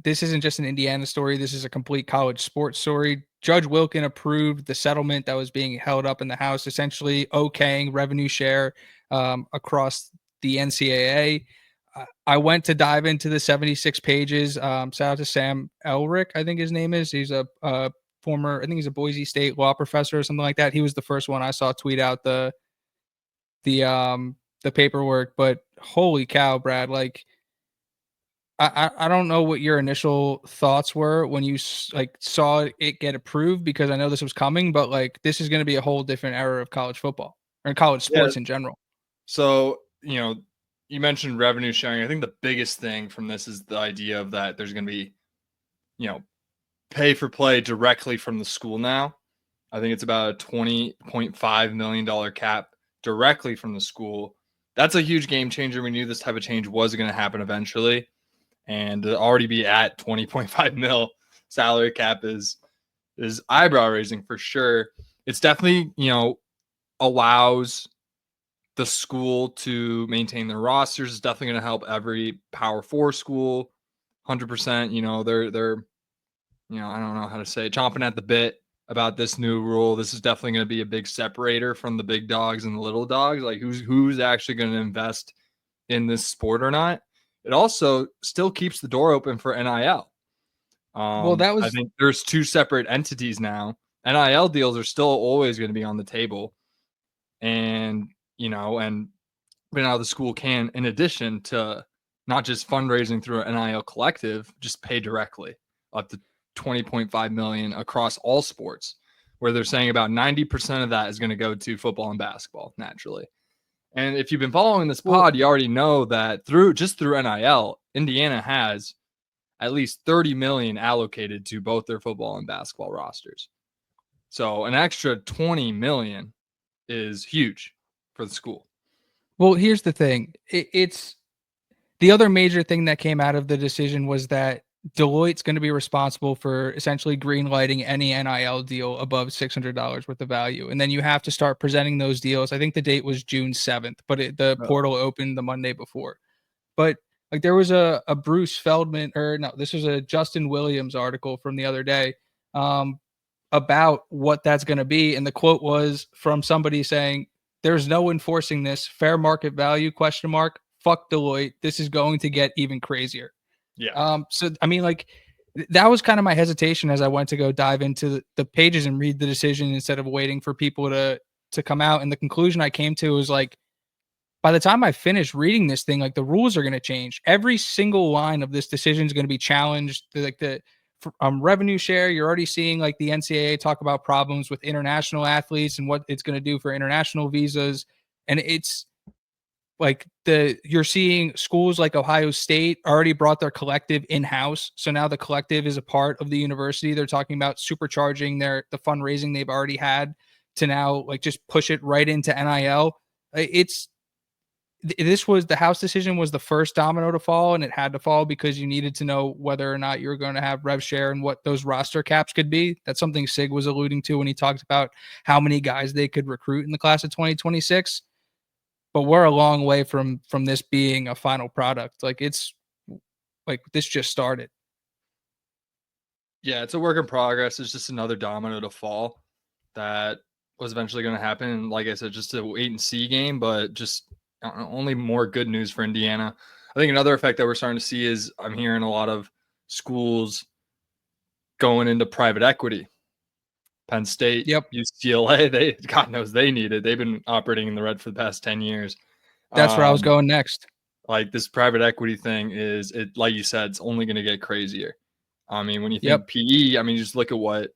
this isn't just an Indiana story. This is a complete college sports story. Judge Wilken approved the settlement that was being held up in the House, essentially okaying revenue share across the NCAA. I went to dive into the 76 pages. Shout out to Sam Elric, I think his name is. He's a former, I think he's a Boise State law professor or something like that. He was the first one I saw tweet out the paperwork. But holy cow, Brad! Like, I don't know what your initial thoughts were when you like saw it get approved, because I know this was coming, but like this is going to be a whole different era of college football or college Yeah. sports in general. So, you mentioned revenue sharing. I think the biggest thing from this is the idea of that there's going to be, pay for play directly from the school now. I think it's about a $20.5 million cap directly from the school. That's a huge game changer. We knew this type of change was going to happen eventually. And to already be at 20.5 mil salary cap is eyebrow raising for sure. It's definitely, allows the school to maintain their rosters. It's definitely going to help every Power 4 school 100%. They're I don't know how to say it, chomping at the bit about this new rule. This is definitely going to be a big separator from the big dogs and the little dogs. Like who's actually going to invest in this sport or not. It also still keeps the door open for NIL. Well, I think there's two separate entities now. NIL deals are still always going to be on the table. And, and now the school can, in addition to not just fundraising through an NIL collective, just pay directly up to 20.5 million across all sports, where they're saying about 90% of that is going to go to football and basketball naturally. And if you've been following this pod, you already know that through NIL, Indiana has at least 30 million allocated to both their football and basketball rosters. So an extra 20 million is huge for the school. Well, here's the thing. It's the other major thing that came out of the decision was that Deloitte's going to be responsible for essentially green lighting any NIL deal above $600 worth of value. And then you have to start presenting those deals. I think the date was June 7th, but the portal opened the Monday before. But like there was a Bruce Feldman, or no, this was a Justin Williams article from the other day about what that's going to be. And the quote was from somebody saying, "There's no enforcing this. Fair market value, ? Fuck Deloitte. This is going to get even crazier." Yeah. So I mean, like that was kind of my hesitation as I went to go dive into the pages and read the decision instead of waiting for people to come out. And the conclusion I came to was like, by the time I finish reading this thing, like the rules are going to change. Every single line of this decision is going to be challenged. Like the revenue share, you're already seeing like the NCAA talk about problems with international athletes and what it's going to do for international visas. And it's like you're seeing schools like Ohio State already brought their collective in-house. So now the collective is a part of the university. They're talking about supercharging the fundraising they've already had to now like just push it right into NIL. The House decision was the first domino to fall, and it had to fall because you needed to know whether or not you were going to have rev share and what those roster caps could be. That's something Sig was alluding to when he talked about how many guys they could recruit in the class of 2026. But we're a long way from this being a final product. Like it's like this just started. Yeah, it's a work in progress. It's just another domino to fall that was eventually going to happen. And like I said, just a wait and see game, but just only more good news for Indiana. I think another effect that we're starting to see is I'm hearing a lot of schools going into private equity. Penn State, UCLA, God knows they need it. They've been operating in the red for the past 10 years. That's where I was going next. Like this private equity thing like you said, it's only going to get crazier. I mean, when you think PE, I mean, just look at what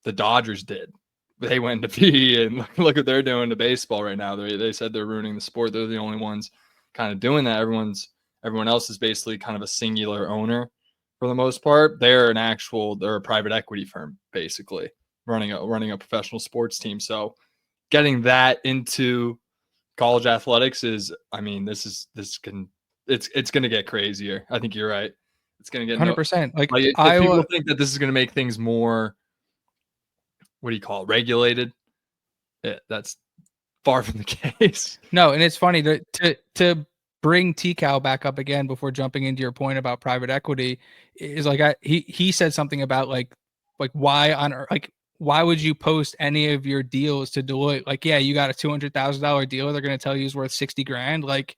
the Dodgers did. They went into PE and look what they're doing to baseball right now. They said they're ruining the sport. They're the only ones kind of doing that. Everyone else is basically kind of a singular owner for the most part. They're a private equity firm, basically running a professional sports team. So getting that into college athletics is, I mean, it's going to get crazier. I think you're right. It's going to get 100%. Like if people think that this is going to make things more, what do you call it, regulated? That's far from the case. No, and it's funny to bring T-Cal back up again before jumping into your point about private equity is like he said something about like why would you post any of your deals to Deloitte? Like, yeah, you got a $200,000 deal. They're going to tell you it's worth 60 grand. Like,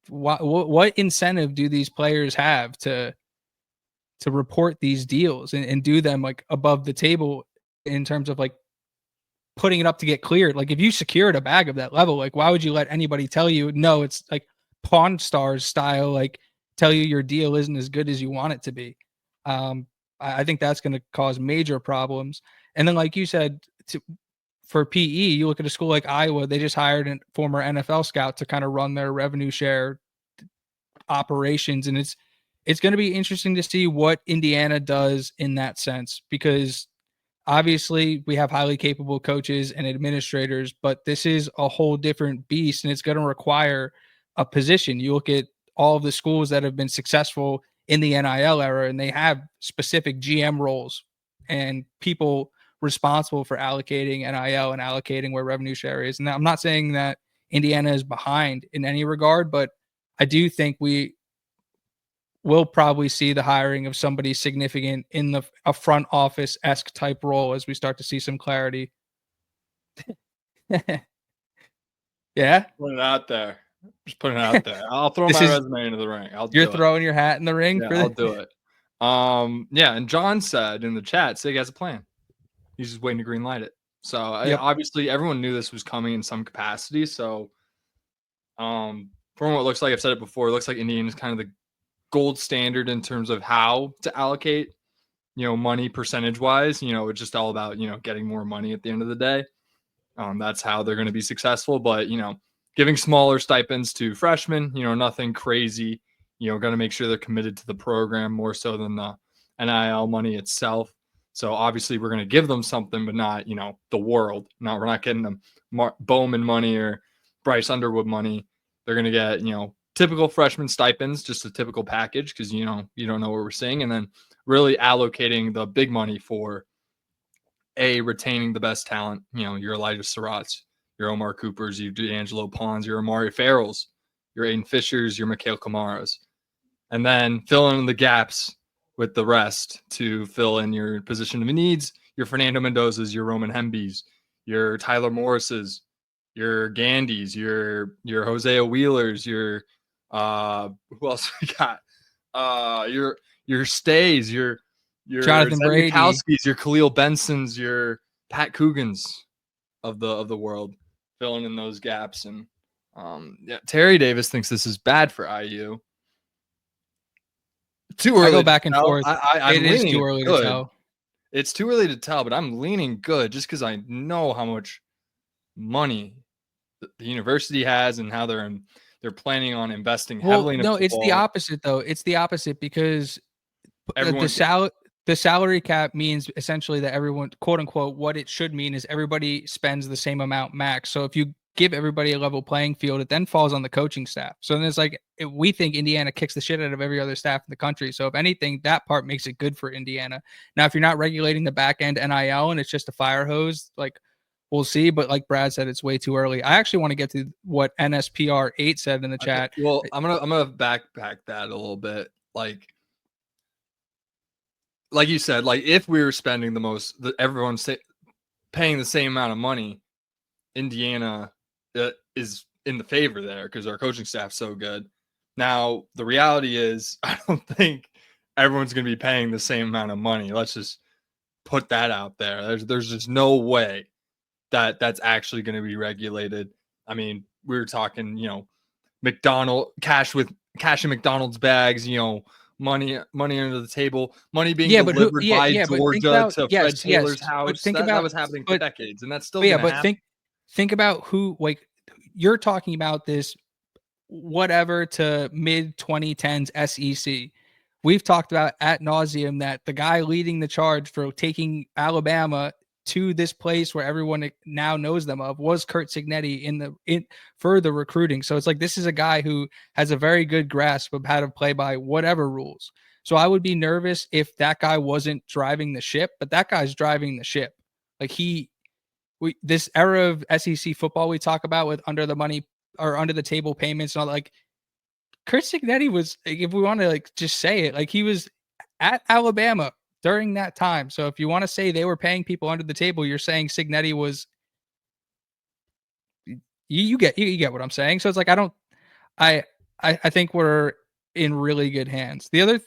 what incentive do these players have to report these deals and do them like above the table in terms of like putting it up to get cleared? Like, if you secured a bag of that level, like, why would you let anybody tell you no? It's like Pawn Stars style, like tell you your deal isn't as good as you want it to be. I think that's going to cause major problems. And then, like you said, for PE, you look at a school like Iowa, they just hired a former NFL scout to kind of run their revenue share operations. And it's going to be interesting to see what Indiana does in that sense, because obviously we have highly capable coaches and administrators, but this is a whole different beast and it's going to require a position. You look at all of the schools that have been successful in the NIL era and they have specific GM roles and people responsible for allocating NIL and allocating where revenue share is. And I'm not saying that Indiana is behind in any regard, but I do think we'll probably see the hiring of somebody significant in a front office-esque type role as we start to see some clarity. Yeah? Put it out there. Just putting it out there. I'll throw my resume into the ring. You're throwing your hat in the ring? Yeah, I'll do it. Yeah, and John said in the chat, Sig has a plan. He's just waiting to green light it. So obviously everyone knew this was coming in some capacity. So from what it looks like, I've said it before, it looks like Indiana is kind of the gold standard in terms of how to allocate, money percentage wise. It's just all about, getting more money at the end of the day. That's how they're going to be successful. But, giving smaller stipends to freshmen, nothing crazy, going to make sure they're committed to the program more so than the NIL money itself. So obviously we're going to give them something, but not, the world. We're not getting them Bowman money or Bryce Underwood money. They're going to get, typical freshman stipends, just a typical package because, you don't know what we're seeing. And then really allocating the big money for retaining the best talent, your Elijah Surratt's, your Omar Cooper's, your D'Angelo Pons, your Amari Farrell's, your Aiden Fisher's, your Mikhail Kamara's. And then fill in the gaps with the rest to fill in your position of needs, your Fernando Mendoza's, your Roman Hemby's, your Tyler Morris's, your Gandy's, your Hosea Wheeler's, your who else we got? Your Stays, your Jonathan Brady, your Khalil Benson's, your Pat Coogan's of the world, filling in those gaps. And Terry Davis thinks this is bad for IU. Too early. I go back and forth. It is too early to tell. It's too early to tell, but I'm leaning good just because I know how much money the university has and how they're planning on investing heavily in football. It's the opposite though. It's the opposite because the salary cap means essentially that everyone, quote unquote, what it should mean is everybody spends the same amount max. So if you give everybody a level playing field, it then falls on the coaching staff. So then it's like, we think Indiana kicks the shit out of every other staff in the country. So if anything, that part makes it good for Indiana. Now, if you're not regulating the back end NIL and it's just a fire hose, like we'll see. But like Brad said, it's way too early. I actually want to get to what NSPR 8 said in the chat. Well, I'm gonna backpack that a little bit. Like you said, like if we were spending everyone's paying the same amount of money, Indiana is in the favor there because our coaching staff's so good. Now, the reality is I don't think everyone's going to be paying the same amount of money. Let's just put that out there. There's just no way that that's actually going to be regulated. I mean, we were talking, cash in McDonald's bags, money under the table, money being delivered by Georgia to Fred Taylor's house. That was happening for decades, and that's still happen. Think about who, like, you're talking about this whatever to mid 2010s SEC. We've talked about ad nauseum that the guy leading the charge for taking Alabama to this place where everyone now knows them of was Kurt Signetti for the recruiting. So it's like, this is a guy who has a very good grasp of how to play by whatever rules. So I would be nervous if that guy wasn't driving the ship, but that guy's driving the ship. Like this era of SEC football we talk about with under the money or under the table payments and all, like, Chris Cignetti was, if we want to like just say it, like he was at Alabama during that time. So if you want to say they were paying people under the table, you're saying Cignetti was. You get what I'm saying. So it's like I don't I think we're in really good hands. The other